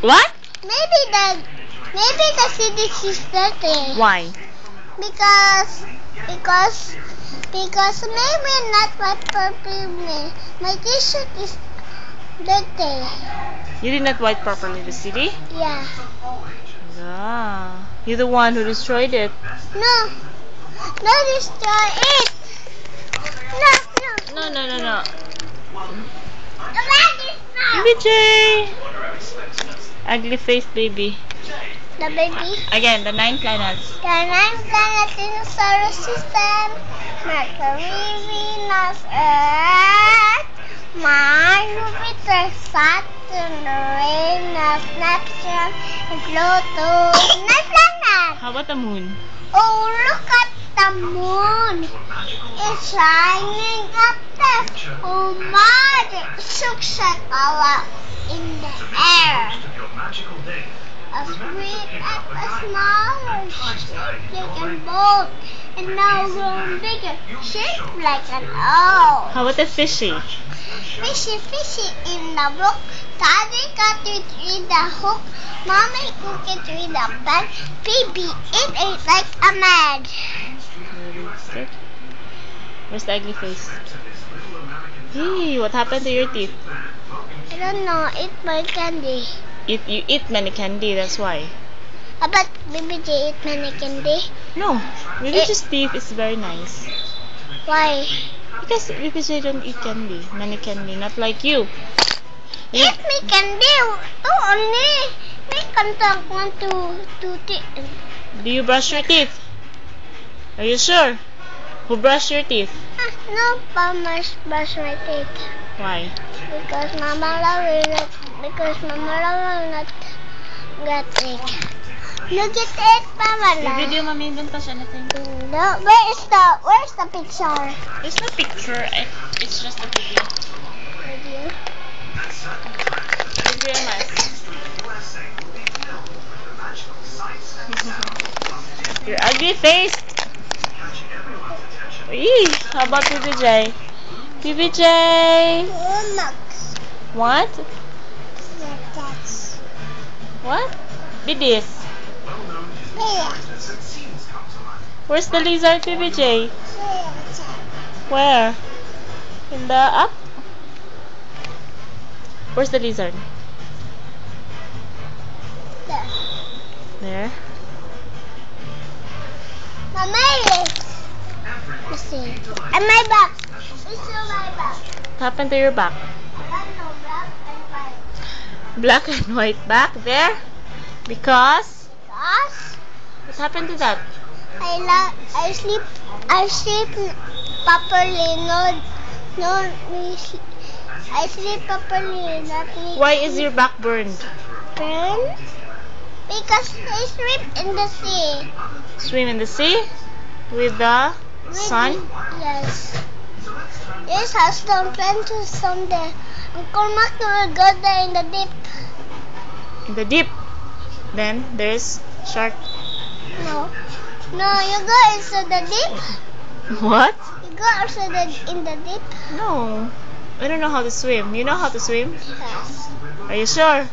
What? Maybe the CD is dirty. Why? Because maybe not my perfume. My t-shirt is dirty. You did not wipe properly the CD? Yeah. Yeah. You're the one who destroyed it. No, destroy it. No. The bag is not. BJ! Ugly face baby. The baby. Again, the 9 planets. The 9 planets in the solar system: Mercury, Venus, Earth, Mars, Jupiter, Saturn, Uranus, Neptune, and Pluto. 9 planets. How about the moon? Oh, look at the moon. It's shining up there. Oh my, it looks like a lot in the air. A sweet and a smaller, shaped like a boat, and now grown bigger, shaped like an O. How about the fishy? Fishy in the brook. Daddy got it in the hook. Mommy cooked it with a pan. Baby ate like a man. Good. Where's the ugly face? Hey, what happened to your teeth? I don't know. Eat my candy. You eat many candy, that's why. But Baby J eat many candy. No, BBJ's teeth is very nice. Why? Because BBJ don't eat candy, many candy, not like you. Eat me candy. Oh, only. Me contact want to teeth. Do you brush your teeth? Are you sure? Who brushed your teeth? No, Mama brush my teeth. Why? Because Mama will not get it. You get it, Mama. Video mami don't touch anything. No, where's the picture? It's no picture, it's just a video. Video. Video Your ugly face. Eee, how about BBJ? BBJ! What? What? Be this. Where's the lizard, BBJ? Where? In the up? Where's the lizard? There. Mama, you see. And my back. It's my back. What happened to your back? Black and white. Black and white back there? Because? What happened to that? I sleep properly. I sleep properly. Not me. Why is your back burned? Burn? Because I sleep in the sea. Swim in the sea? With the sun? Yes. Yes, I don't plan to someday. Uncle Mac will go there in the deep. In the deep. Then there's shark. No, you go into the deep. What? You go also in the deep. No. I don't know how to swim. You know how to swim? Yes. Are you sure?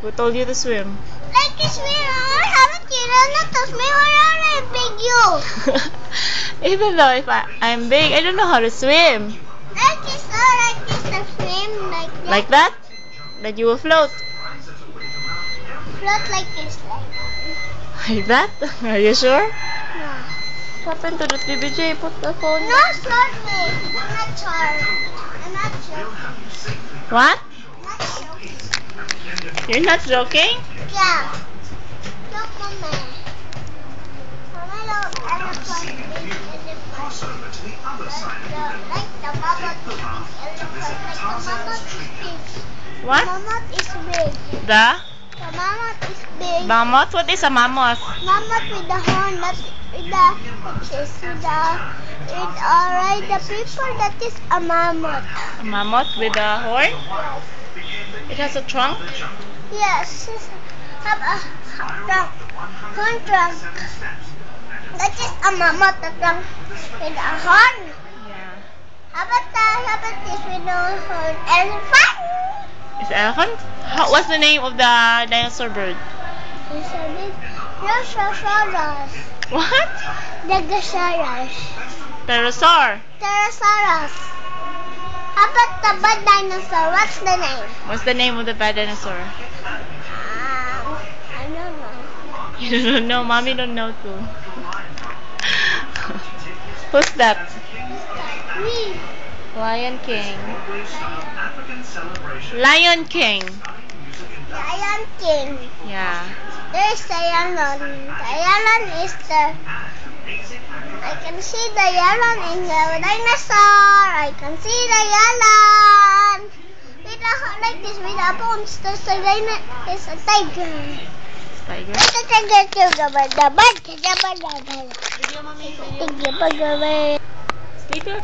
Who told you to swim? Like this mirror, haven't you learned not to swim around and big you? Even though if I'm big, I don't know how to swim. Like this, the swim like that. Like that? That you will float. Float like this, Like that? Are you sure? No. What happened to the BBJ? Put the phone. No, start me. I'm not sure. I'm not sure. What? I'm not sure. You're not joking? Yeah. Look, Mama. Mama, look. I don't want to be like the mammoth. What? Mammoth is big. The Mammoth is big. mammoth? What is a mammoth? Mammoth with the horn, alright, the people, that is a mammoth. A mammoth with a horn? It has a trunk? Yes, have a trunk, horn trunk. That is a mammoth, the trunk with a horn. Yeah. How about this with no horn? Elephant? Is elephant? What's the name of the dinosaur bird? It's a big Pterosaurus. What? Stegosaurus. Pterosaur. Pterosaurus. How about the bad dinosaur? What's the name? What's the name of the bad dinosaur? I don't know. You don't know? Mommy don't know too. Who's that? Me. Lion King. Lion King. Lion King. Yeah. There's the lion. The lion is the... I can see the lion in the dinosaur. I can see the lion. With a like this, with a bones. There's a lion. There's a tiger. Tiger. There's a tiger too. The bird. Video, mommy. Video. Tiger. Speaker.